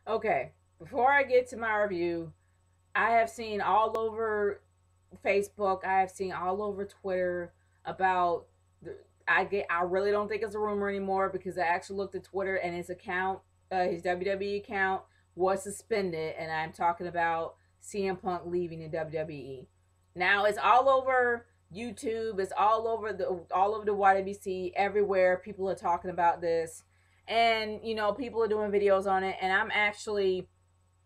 Okay, before I get to my review, I have seen all over Facebook, I have seen all over Twitter about the, I really don't think it's a rumor anymore because I actually looked at Twitter and his account, his WWE account was suspended, and I'm talking about CM Punk leaving the WWE. Now it's all over YouTube, it's all over the YWC, everywhere people are talking about this. And people are doing videos on it, and I'm actually,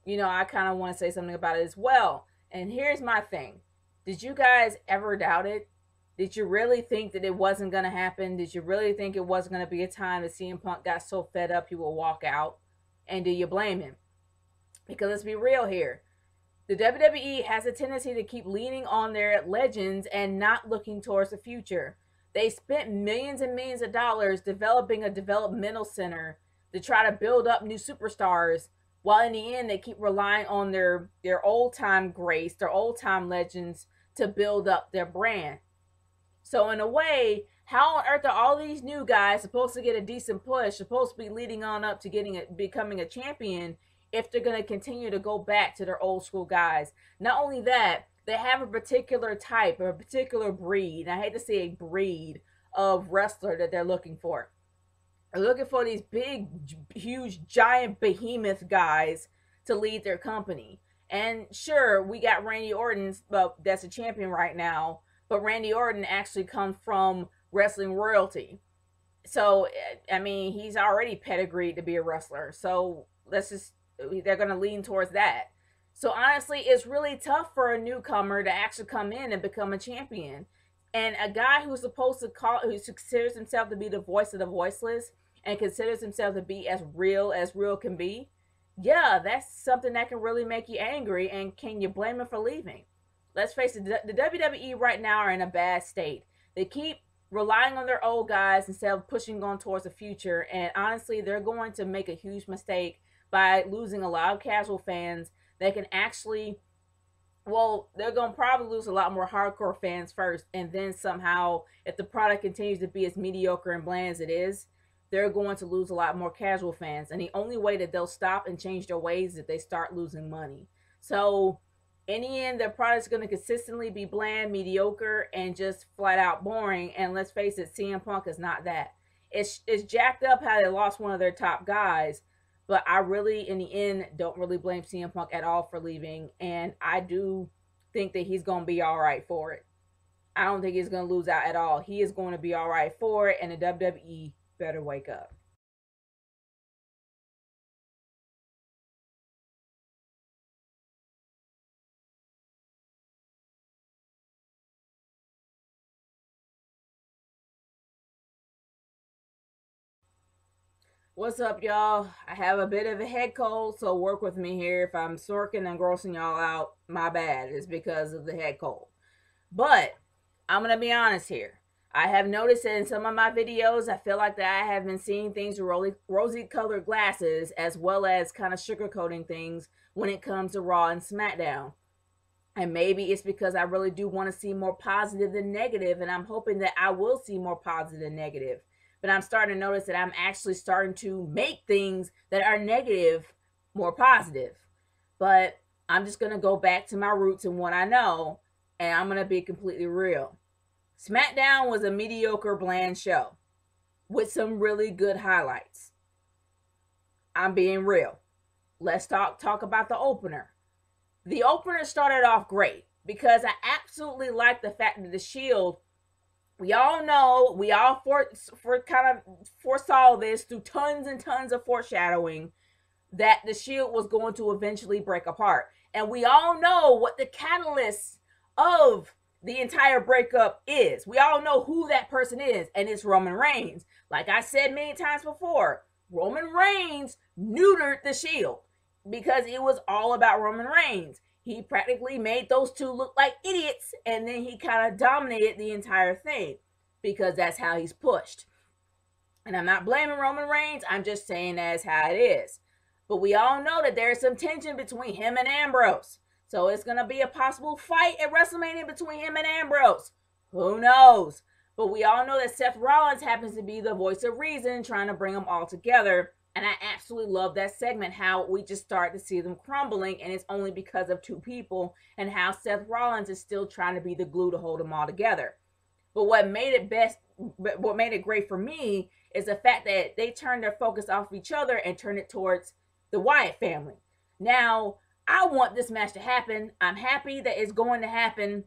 I kind of want to say something about it as well. And here's my thing. Did you guys ever doubt it? Did you really think that it wasn't going to happen? Did you really think it wasn't going to be a time that CM Punk got so fed up he will walk out? And do you blame him? Because let's be real here. The WWE has a tendency to keep leaning on their legends and not looking towards the future. They spent millions and millions of dollars developing a developmental center to try to build up new superstars, while in the end they keep relying on their old time greats, their old time legends to build up their brand. So in a way, how on earth are all these new guys supposed to get a decent push, supposed to be leading on up to becoming a champion, if they're going to continue to go back to their old school guys? Not only that, they have a particular type or a particular breed. And I hate to say a breed of wrestler that they're looking for. They're looking for these big, huge, giant behemoth guys to lead their company. And sure, we got Randy Orton, that's a champion right now, but Randy Orton actually comes from wrestling royalty. So, I mean, he's already pedigreed to be a wrestler. So, they're going to lean towards that. So, honestly, it's really tough for a newcomer to actually come in and become a champion. And a guy who's supposed to who considers himself to be the voice of the voiceless and considers himself to be as real can be, yeah, that's something that can really make you angry. And can you blame him for leaving? Let's face it, the WWE right now are in a bad state. They keep relying on their old guys instead of pushing on towards the future. And honestly, they're going to make a huge mistake by losing a lot of casual fans that can actually, well, they're going to probably lose a lot more hardcore fans first. And then somehow, if the product continues to be as mediocre and bland as it is, they're going to lose a lot more casual fans. And the only way that they'll stop and change their ways is if they start losing money. So, in the end, their product's going to consistently be bland, mediocre, and just flat out boring. And let's face it, CM Punk is not that. It's jacked up how they lost one of their top guys, but I really, in the end, don't really blame CM Punk at all for leaving. And I do think that he's going to be all right for it. I don't think he's going to lose out at all. He is going to be all right for it, and the WWE better wake up. What's up, y'all? I have a bit of a head cold, so work with me here. If I'm snorking and grossing y'all out, my bad. It's because of the head cold. But I'm going to be honest here. I have noticed that in some of my videos, I feel like that I have been seeing things with rosy colored glasses, as well as kind of sugarcoating things when it comes to Raw and SmackDown. And maybe it's because I really do want to see more positive than negative, and I'm hoping that I will see more positive than negative. But I'm starting to notice that I'm actually starting to make things that are negative more positive. But I'm just going to go back to my roots and what I know, and I'm going to be completely real. SmackDown was a mediocre, bland show with some really good highlights. I'm being real. Let's talk about the opener. The opener started off great because I absolutely like the fact that the Shield, we all know, we all for kind of foresaw this through tons and tons of foreshadowing, that the Shield was going to eventually break apart. And we all know what the catalyst of the entire breakup is. We all know who that person is, and it's Roman Reigns. Like I said many times before, Roman Reigns neutered the Shield because it was all about Roman Reigns. He practically made those two look like idiots, and then he kind of dominated the entire thing because that's how he's pushed. And I'm not blaming Roman Reigns, I'm just saying that's how it is. But we all know that there's some tension between him and Ambrose. So it's going to be a possible fight at WrestleMania between him and Ambrose. Who knows? But we all know that Seth Rollins happens to be the voice of reason, trying to bring them all together. And I absolutely love that segment, how we just start to see them crumbling, and it's only because of two people, and how Seth Rollins is still trying to be the glue to hold them all together. But what made it great for me is the fact that they turned their focus off of each other and turned it towards the Wyatt family. Now, I want this match to happen. I'm happy that it's going to happen.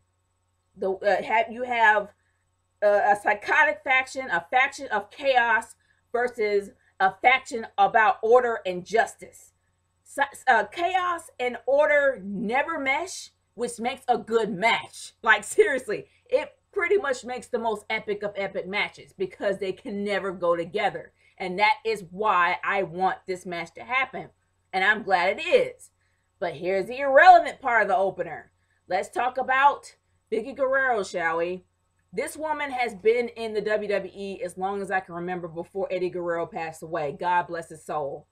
You have a psychotic faction, a faction of chaos versus a faction about order and justice. Chaos and order never mesh, which makes a good match. Like, seriously, it pretty much makes the most epic of epic matches because they can never go together. And that is why I want this match to happen. And I'm glad it is. But here's the irrelevant part of the opener. Let's talk about Vickie Guerrero, shall we? This woman has been in the WWE as long as I can remember before Eddie Guerrero passed away. God bless his soul.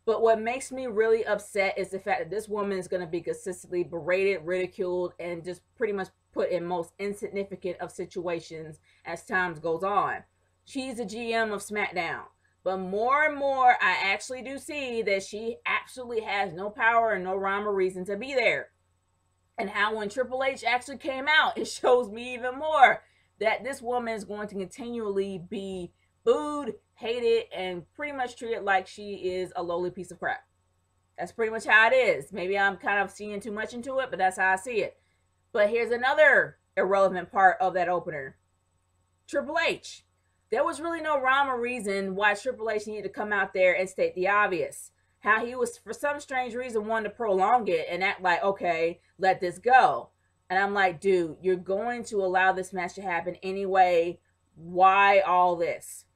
But what makes me really upset is the fact that this woman is going to be consistently berated, ridiculed, and just pretty much put in most insignificant of situations as time goes on. She's the GM of Smackdown. But more and more, I actually do see that she absolutely has no power and no rhyme or reason to be there. And how when Triple H actually came out, it shows me even more that this woman is going to continually be booed, hated, and pretty much treated like she is a lowly piece of crap. That's pretty much how it is. Maybe I'm kind of seeing too much into it, but that's how I see it. But here's another irrelevant part of that opener. Triple H. There was really no rhyme or reason why Triple H needed to come out there and state the obvious. How he was, for some strange reason, wanted to prolong it and act like, okay, let this go. And I'm like, dude, you're going to allow this match to happen anyway. Why all this?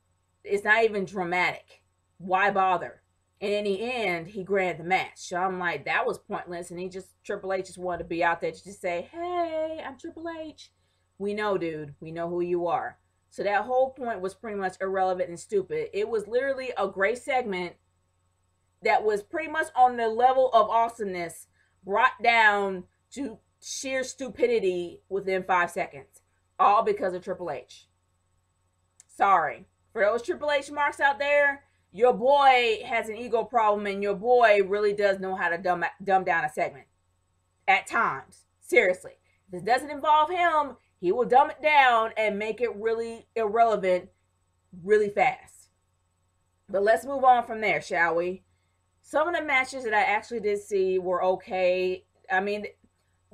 It's not even dramatic. Why bother? And in the end, he granted the match. So I'm like, that was pointless. And Triple H just wanted to be out there to just say, hey, I'm Triple H. We know, dude. We know who you are. So that whole point was pretty much irrelevant and stupid. It was literally a great segment that was pretty much on the level of awesomeness, brought down to sheer stupidity within 5 seconds. All because of Triple H. Sorry. For those Triple H marks out there, your boy has an ego problem, and your boy really does know how to dumb down a segment. At times. Seriously. If it doesn't involve him, he will dumb it down and make it really irrelevant really fast. But let's move on from there, shall we? Some of the matches that I actually did see were okay. I mean,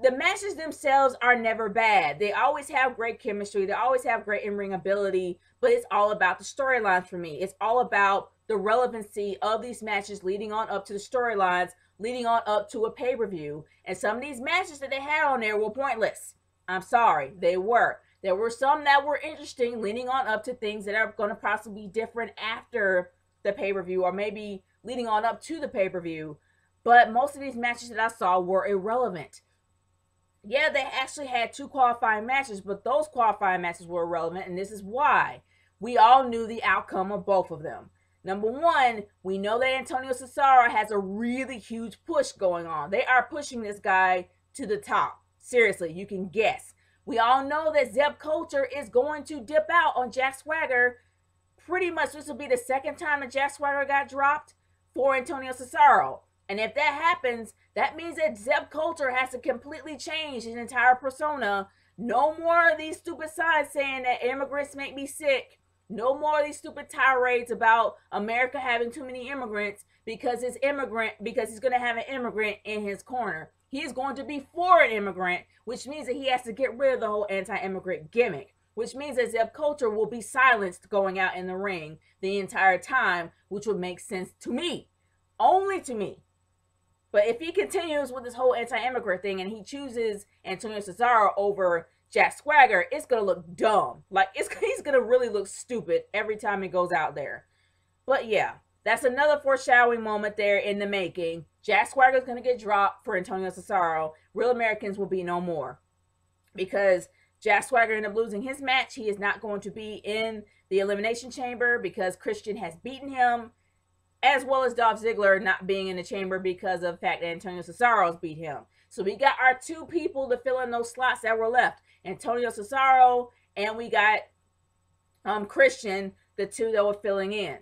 the matches themselves are never bad. They always have great chemistry. They always have great in-ring ability. But it's all about the storylines for me. It's all about the relevancy of these matches leading on up to the storylines, leading on up to a pay-per-view. And some of these matches that they had on there were pointless. I'm sorry, they were. There were some that were interesting, leading on up to things that are going to possibly be different after the pay-per-view, or maybe leading on up to the pay-per-view. But most of these matches that I saw were irrelevant. Yeah, they actually had 2 qualifying matches, but those qualifying matches were irrelevant, and this is why. We all knew the outcome of both of them. Number one, we know that Antonio Cesaro has a really huge push going on. They are pushing this guy to the top. Seriously, you can guess. We all know that Zeb Coulter is going to dip out on Jack Swagger. Pretty much this will be the second time that Jack Swagger got dropped for Antonio Cesaro. And if that happens, that means that Zeb Coulter has to completely change his entire persona. No more of these stupid signs saying that immigrants make me sick. No more of these stupid tirades about America having too many immigrants because he's going to have an immigrant in his corner. He is going to be for an immigrant, which means that he has to get rid of the whole anti-immigrant gimmick, which means that Zeb Coulter will be silenced going out in the ring the entire time, which would make sense to me. Only to me. But if he continues with this whole anti-immigrant thing and he chooses Antonio Cesaro over Jack Swagger, it's going to look dumb. Like, he's going to really look stupid every time he goes out there. But yeah, that's another foreshadowing moment there in the making. Jack Swagger is going to get dropped for Antonio Cesaro. Real Americans will be no more. Because Jack Swagger ended up losing his match. He is not going to be in the Elimination Chamber because Christian has beaten him. As well as Dolph Ziggler not being in the chamber because of the fact that Antonio Cesaro's beat him. So we got our 2 people to fill in those slots that were left. Antonio Cesaro and we got Christian, the 2 that were filling in.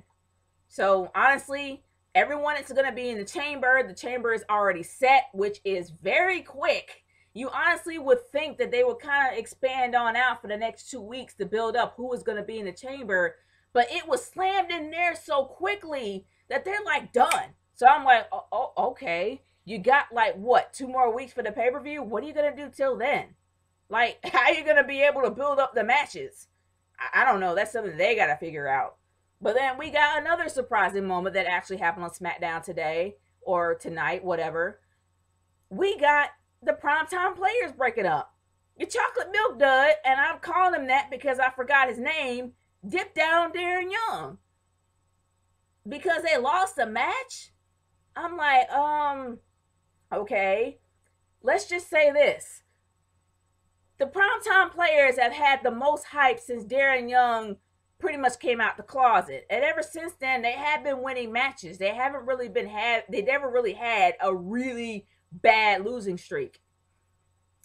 So honestly, Everyone is going to be in the chamber. The chamber is already set, which is very quick. You honestly would think that they would kind of expand on out for the next 2 weeks to build up who is going to be in the chamber. But it was slammed in there so quickly that they're like done. So I'm like, oh, okay. You got like what, 2 more weeks for the pay-per-view? What are you going to do till then? Like, how are you going to be able to build up the matches? I don't know. That's something they got to figure out. But then we got another surprising moment that actually happened on Smackdown today or tonight, whatever. We got the primetime players breaking up. Your chocolate milk dud, and I'm calling him that because I forgot his name, dipped down Darren Young. Because they lost a match? I'm like, okay. Let's just say this. The primetime players have had the most hype since Darren Young pretty much came out the closet. And ever since then, they have been winning matches. They never really had a really bad losing streak.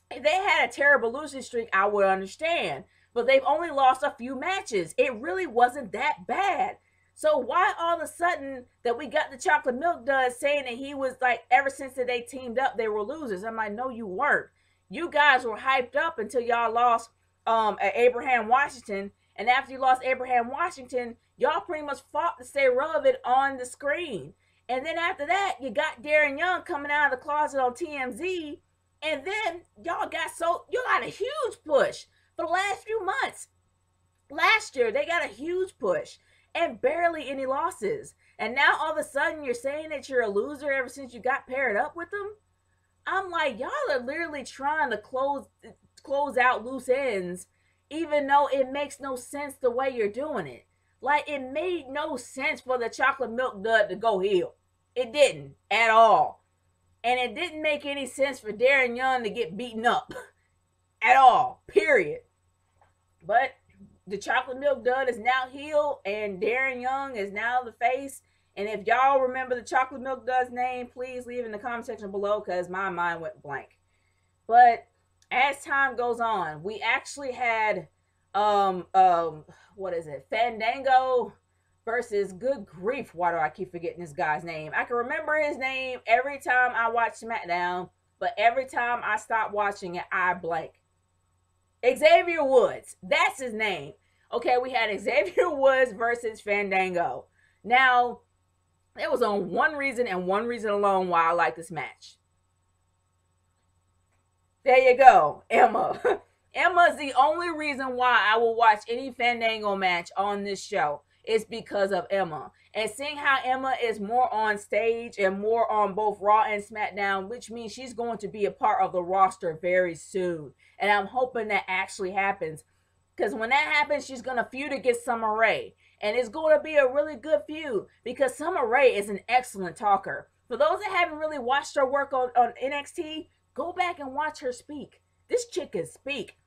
If they had a terrible losing streak, I would understand. But they've only lost a few matches. It really wasn't that bad. So why all of a sudden that we got the chocolate milk dud saying that he was like, ever since that they teamed up, they were losers? I'm like, no, you weren't. You guys were hyped up until y'all lost Abraham Washington. And after you lost Abraham Washington, y'all pretty much fought to stay relevant on the screen. And then after that, you got Darren Young coming out of the closet on TMZ. And then y'all got a huge push for the last few months. Last year, they got a huge push and barely any losses. And now all of a sudden, you're saying that you're a loser ever since you got paired up with them? I'm like, y'all are literally trying to close out loose ends, even though it makes no sense the way you're doing it. Like, it made no sense for the chocolate milk dud to go heel. It didn't at all. And it didn't make any sense for Darren Young to get beaten up at all, period. But the chocolate milk dud is now heel, and Darren Young is now the face. And if y'all remember the chocolate milk dud's name, please leave in the comment section below, because my mind went blank. But as time goes on, we actually had what is it? Fandango versus, good grief, why do I keep forgetting this guy's name? I can remember his name every time I watch Smackdown, but every time I stop watching it, I blank. Xavier Woods, that's his name. Okay, we had Xavier Woods versus Fandango. Now, there was on one reason and one reason alone why I like this match. There you go, Emma. Emma's the only reason why I will watch any Fandango match on this show. It's because of Emma. And seeing how Emma is more on stage and more on both Raw and SmackDown, which means she's going to be a part of the roster very soon. And I'm hoping that actually happens. Because when that happens, she's going to feud against Summer Rae. And it's going to be a really good feud because Summer Rae is an excellent talker. For those that haven't really watched her work on NXT, go back and watch her speak. This chick can speak.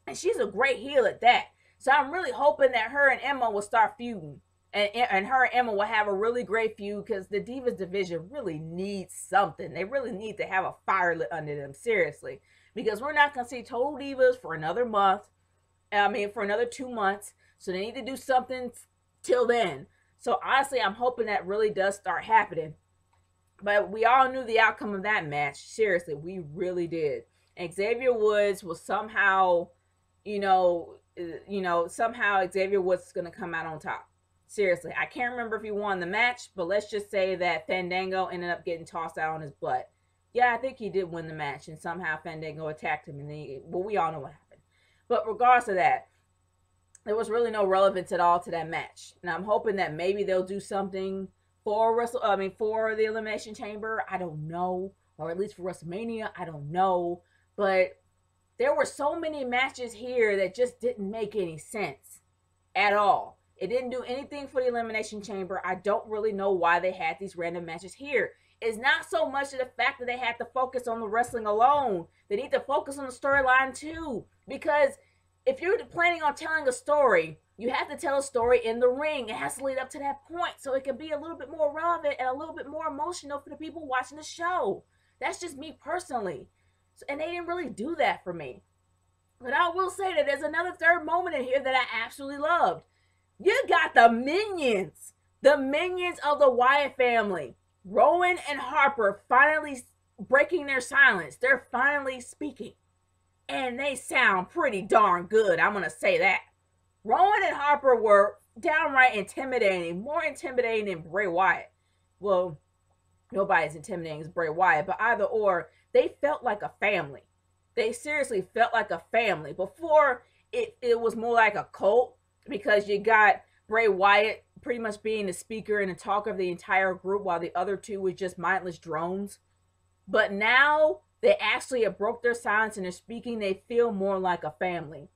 And she's a great heel at that. So I'm really hoping that her and Emma will start feuding. And her and Emma will have a really great feud because the Divas division really needs something. They really need to have a fire lit under them, seriously. Because we're not going to see Total Divas for another month. For another 2 months. So they need to do something till then. So honestly, I'm hoping that really does start happening. But we all knew the outcome of that match. Seriously, we really did. And Xavier Woods was somehow, somehow Xavier Woods is going to come out on top. Seriously, I can't remember if he won the match, but let's just say that Fandango ended up getting tossed out on his butt. Yeah, I think he did win the match, and somehow Fandango attacked him, and we all know what happened. But regardless of that, there was really no relevance at all to that match. And I'm hoping that maybe they'll do something for the Elimination Chamber. I don't know, or at least for WrestleMania, I don't know. But there were so many matches here that just didn't make any sense at all. It didn't do anything for the Elimination Chamber. I don't really know why they had these random matches here. It's not so much of the fact that they had to focus on the wrestling alone. They need to focus on the storyline too. Because if you're planning on telling a story, you have to tell a story in the ring. It has to lead up to that point so it can be a little bit more relevant and a little bit more emotional for the people watching the show. That's just me personally. And they didn't really do that for me. But I will say that there's another third moment in here that I absolutely loved. You got the Minions The minions of the Wyatt family, Rowan and Harper, finally breaking their silence. They're finally speaking. And they sound pretty darn good, I'm going to say that. Rowan and Harper were downright intimidating, more intimidating than Bray Wyatt. Well, nobody's intimidating as Bray Wyatt, but either or, they felt like a family. They seriously felt like a family. Before, it was more like a cult because you got Bray Wyatt pretty much being the speaker and the talker of the entire group while the other two were just mindless drones. But now they actually have broke their silence and they're speaking. They feel more like a family.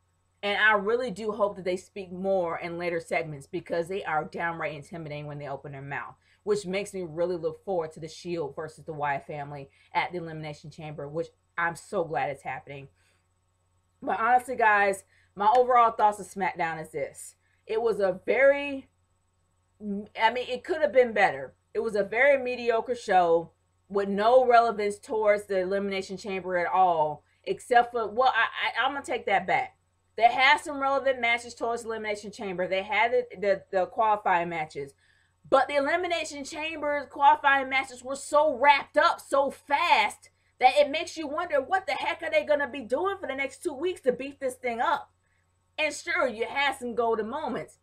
And I really do hope that they speak more in later segments because they are downright intimidating when they open their mouth, which makes me really look forward to the Shield versus the Wyatt family at the Elimination Chamber, which I'm so glad it's happening. But honestly, guys, my overall thoughts of SmackDown is this. It was a very, it could have been better. It was a very mediocre show with no relevance towards the Elimination Chamber at all, except for, well, I'm going to take that back. They had some relevant matches towards the Elimination Chamber. They had the qualifying matches. But the Elimination Chamber qualifying matches were so wrapped up so fast that it makes you wonder what the heck are they going to be doing for the next 2 weeks to beat this thing up. And sure, you had some golden moments,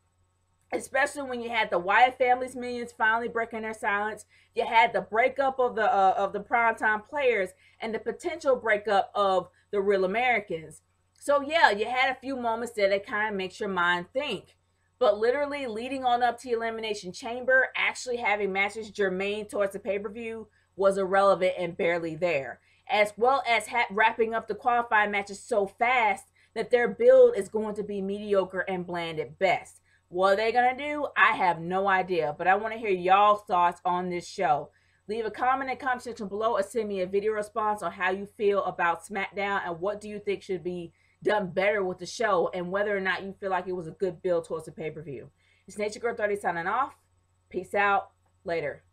especially when you had the Wyatt family's minions finally breaking their silence. You had the breakup of the primetime players and the potential breakup of the Real Americans. So yeah, you had a few moments there that kind of makes your mind think. But literally leading on up to Elimination Chamber, actually having matches germane towards the pay-per-view was irrelevant and barely there. As well as wrapping up the qualifying matches so fast that their build is going to be mediocre and bland at best. What are they going to do? I have no idea. But I want to hear y'all's thoughts on this show. Leave a comment in the comment section below or send me a video response on how you feel about SmackDown and what do you think should be done better with the show and whether or not you feel like it was a good build towards the pay-per-view. It's Nature Girl 30 signing off. Peace out. Later.